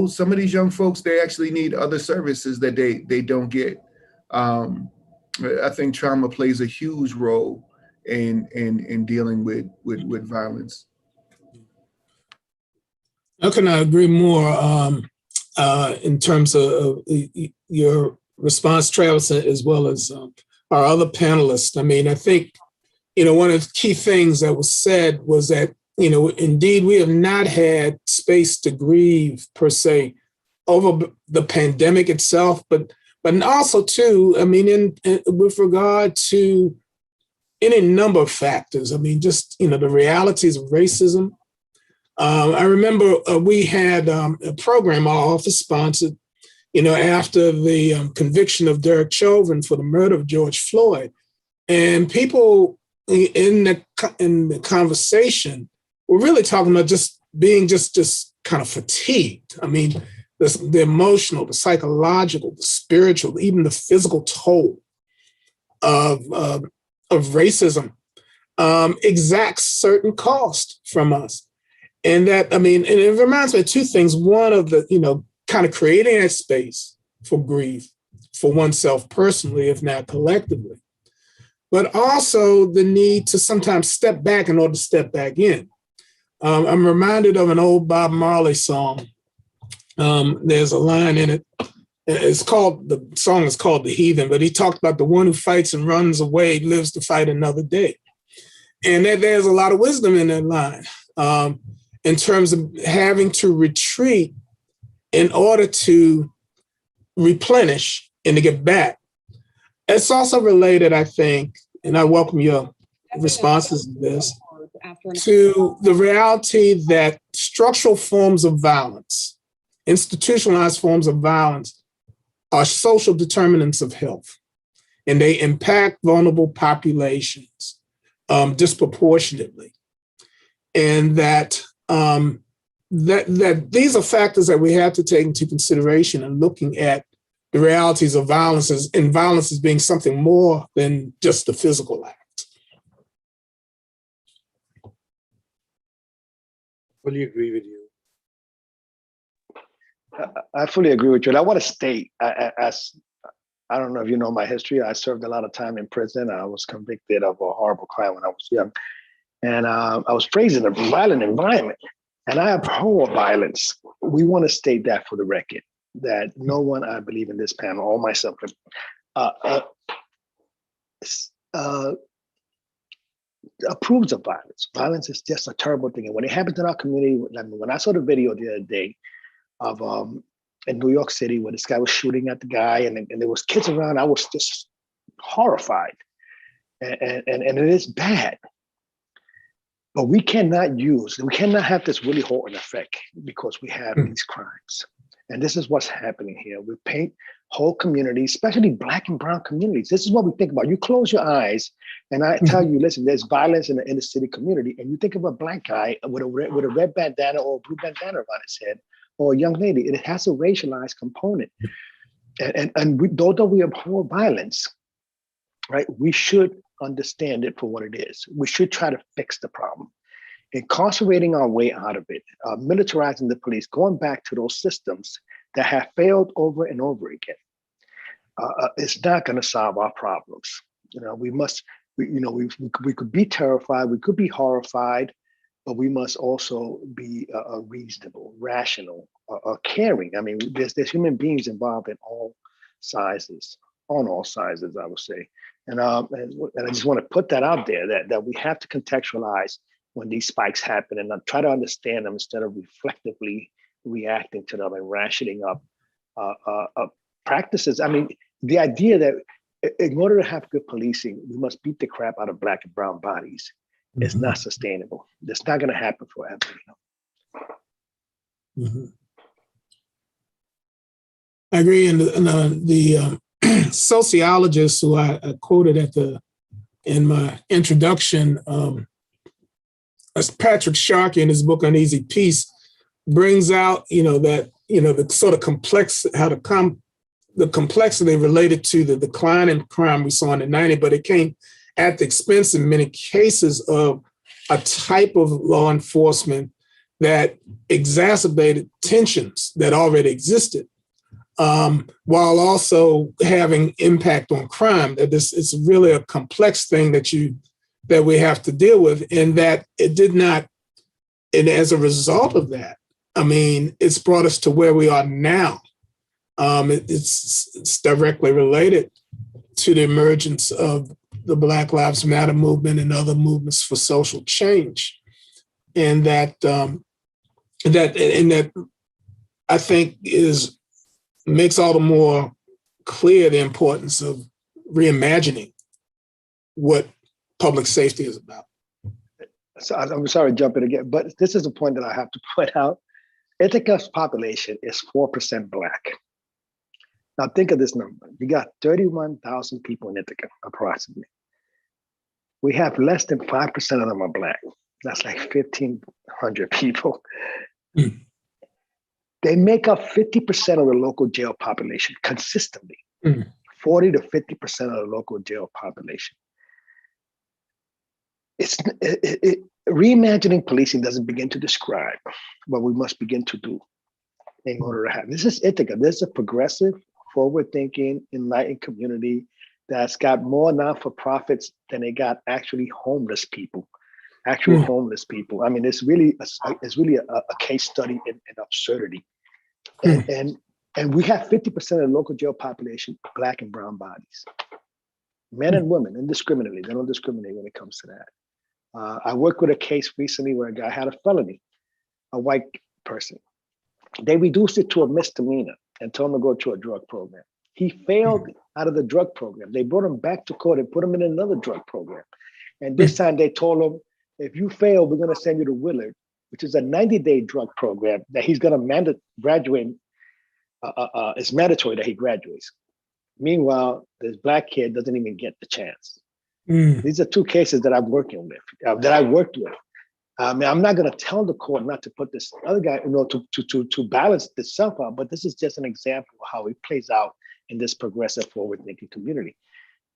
some of these young folks, they actually need other services that they don't get. I think trauma plays a huge role in dealing with violence. How can I agree more in terms of your response, Travis, as well as our other panelists? I mean, I think, one of the key things that was said was that, indeed, we have not had space to grieve per se over the pandemic itself, but also too, I mean, with regard to any number of factors. I mean, just, the realities of racism. I remember we had a program our office sponsored, after the conviction of Derek Chauvin for the murder of George Floyd. And people in the conversation were really talking about just being just kind of fatigued. I mean, the emotional, the psychological, the spiritual, even the physical toll of racism exacts certain cost from us. And that, I mean, and it reminds me of two things. One of the, kind of creating that space for grief for oneself personally, if not collectively, but also the need to sometimes step back in order to step back in. I'm reminded of an old Bob Marley song. There's a line in it. The song is called The Heathen, but he talked about the one who fights and runs away lives to fight another day. And there's a lot of wisdom in that line. In terms of having to retreat in order to replenish and to get back. It's also related, I think, and I welcome your responses to this, to the reality that structural forms of violence, institutionalized forms of violence, are social determinants of health, and they impact vulnerable populations disproportionately. And that these are factors that we have to take into consideration in looking at the realities of violence and violence as being something more than just the physical act. Fully agree with you. I fully agree with you. And I want to state, as I don't know if you know my history, I served a lot of time in prison. I was convicted of a horrible crime when I was young. And I was raised in a violent environment. And I abhor violence. We want to state that for the record, that no one, I believe in this panel, or myself, approves of violence. Violence is just a terrible thing. And when it happens in our community, when I saw the video the other day of in New York City where this guy was shooting at the guy and there was kids around, I was just horrified. And it is bad. But we cannot have this really horrible effect because we have these crimes. And this is what's happening here. We paint whole communities, especially Black and brown communities. This is what we think about. You close your eyes and I tell you, listen, there's violence in the inner city community. And you think of a Black guy with a red bandana or a blue bandana around his head, or a young lady, it has a racialized component. And though we abhor violence, right, we should understand it for what it is. We should try to fix the problem. Incarcerating our way out of it, militarizing the police, going back to those systems that have failed over and over again, it's not going to solve our problems. We could be terrified, we could be horrified, but we must also be reasonable, rational, caring. I mean, there's human beings involved in all sizes, on all sizes, I would say. And I just want to put that out there, that we have to contextualize when these spikes happen and try to understand them instead of reflectively reacting to them and rationing up practices. I mean, the idea that in order to have good policing, we must beat the crap out of Black and brown bodies. It's not sustainable. It's not going to happen forever. I agree. And the sociologist who I quoted in my introduction, Patrick Sharkey in his book Uneasy Peace, brings out, that, the sort of the complexity related to the decline in crime we saw in the 90s, but it came at the expense in many cases of a type of law enforcement that exacerbated tensions that already existed, while also having impact on crime. That it's really a complex thing that we have to deal with, and that it did not, and as a result of that, it's brought us to where we are now. It's directly related to the emergence of the Black Lives Matter movement and other movements for social change, and that I think makes all the more clear the importance of reimagining what public safety is about. So I'm sorry to jump in again, but this is a point that I have to point out. Ithaca's population is 4% Black. Now think of this number. You got 31,000 people in Ithaca, approximately. We have less than 5% of them are Black. That's like 1,500 people. They make up 50% of the local jail population consistently. 40 to 50% of the local jail population. Reimagining policing doesn't begin to describe what we must begin to do in order to have. This is Ithaca. This is a progressive, forward-thinking, enlightened community that's got more non-for-profits than they got actually homeless people. Homeless people. It's really a case study in absurdity. And we have 50% of the local jail population, Black and brown bodies. Men and women, indiscriminately. They don't discriminate when it comes to that. I worked with a case recently where a guy had a felony, a white person. They reduced it to a misdemeanor and told him to go to a drug program. He failed out of the drug program. They brought him back to court and put him in another drug program. And this time they told him, if you fail, we're going to send you to Willard, which is a 90-day drug program that he's going to graduate. It's mandatory that he graduates. Meanwhile, this Black kid doesn't even get the chance. These are two cases that I'm working with, that I worked with. I'm not going to tell the court not to put this other guy, to balance this self out, but this is just an example of how it plays out in this progressive, forward-thinking community.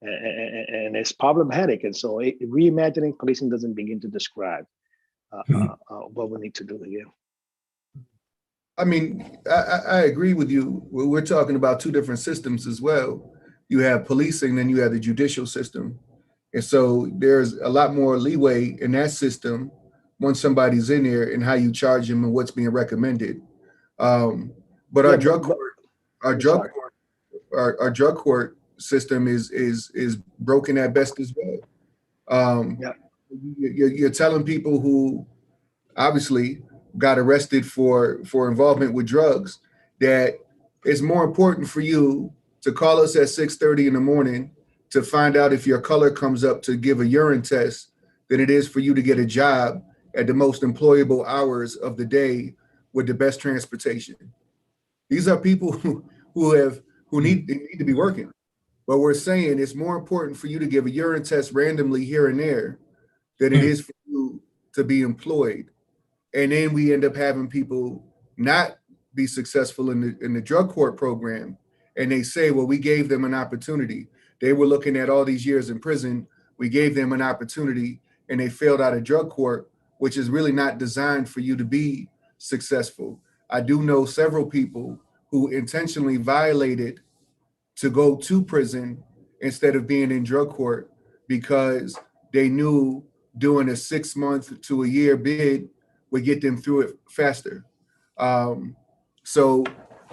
And it's problematic. And so reimagining policing doesn't begin to describe what we need to do here. I agree with you. We're talking about two different systems as well. You have policing, then you have the judicial system. And so there's a lot more leeway in that system once somebody's in there and how you charge them and what's being recommended. But our drug court system is broken at best as well. You're telling people who obviously got arrested for involvement with drugs that it's more important for you to call us at 6:30 in the morning to find out if your color comes up to give a urine test than it is for you to get a job at the most employable hours of the day with the best transportation. These are people who need to be working. But we're saying it's more important for you to give a urine test randomly here and there than it is for you to be employed. And then we end up having people not be successful in the drug court program. And they say, well, we gave them an opportunity. They were looking at all these years in prison. We gave them an opportunity and they failed out of drug court, which is really not designed for you to be successful. I do know several people who intentionally violated to go to prison instead of being in drug court because they knew doing a 6 month to a year bid would get them through it faster. So,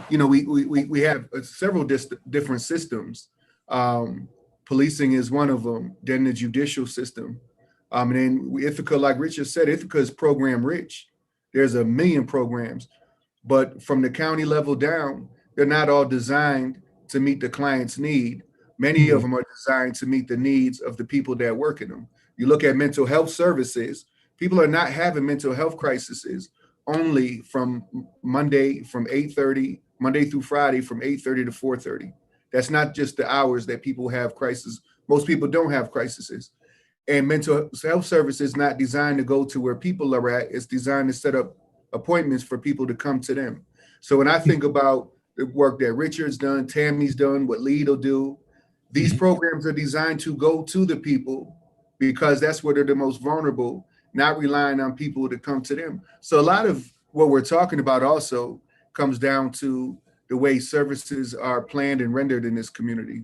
we have several different systems. Policing is one of them, then the judicial system. And then Ithaca, like Richard said, Ithaca is program rich. There's 1 million programs, but from the county level down, they're not all designed to meet the client's need. Many of them are designed to meet the needs of the people that work in them. You look at mental health services, people are not having mental health crises only from Monday from 8:30, Monday through Friday from 8:30 to 4:30. That's not just the hours that people have crises. Most people don't have crises. And mental health service is not designed to go to where people are at. It's designed to set up appointments for people to come to them. So when I think about the work that Richard's done, Tammy's done, what Lead will do, these programs are designed to go to the people because that's where they're the most vulnerable, not relying on people to come to them. So a lot of what we're talking about also comes down to the way services are planned and rendered in this community.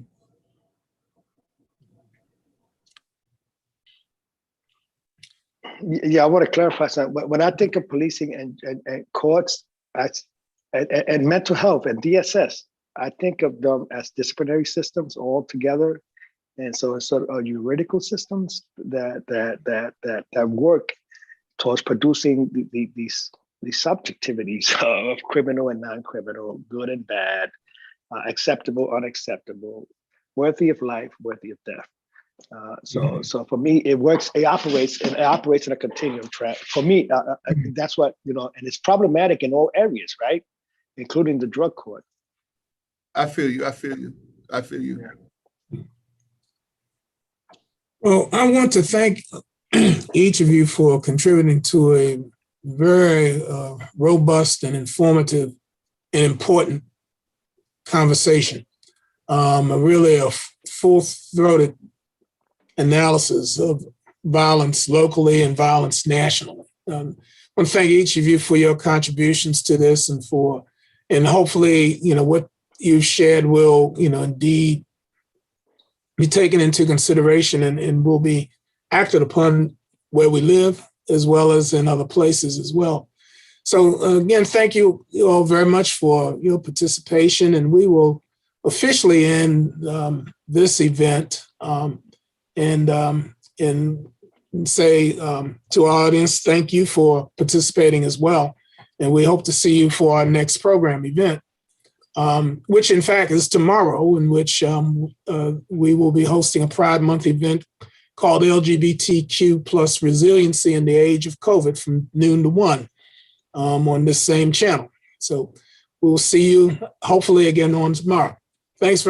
Yeah, I want to clarify something. When I think of policing and courts and mental health and DSS, I think of them as disciplinary systems all together. And so it's sort of juridical systems that work towards producing these subjectivities of criminal and non-criminal, good and bad, acceptable, unacceptable, worthy of life, worthy of death. So for me, it works. It operates in a continuum track. For me, that's what, and it's problematic in all areas, right, including the drug court. I feel you. Yeah. Well, I want to thank each of you for contributing to a very robust and informative and important conversation. Really a full-throated analysis of violence locally and violence nationally. I want to thank each of you for your contributions to this and hopefully, what you've shared will, indeed be taken into consideration and will be acted upon where we live as well as in other places as well. So again, thank you all very much for your participation, and we will officially end this event and say to our audience, thank you for participating as well. And we hope to see you for our next program event, which in fact is tomorrow, in which we will be hosting a Pride Month event called LGBTQ plus Resiliency in the Age of COVID from noon to 1 on this same channel. So we'll see you hopefully again on tomorrow. Thanks for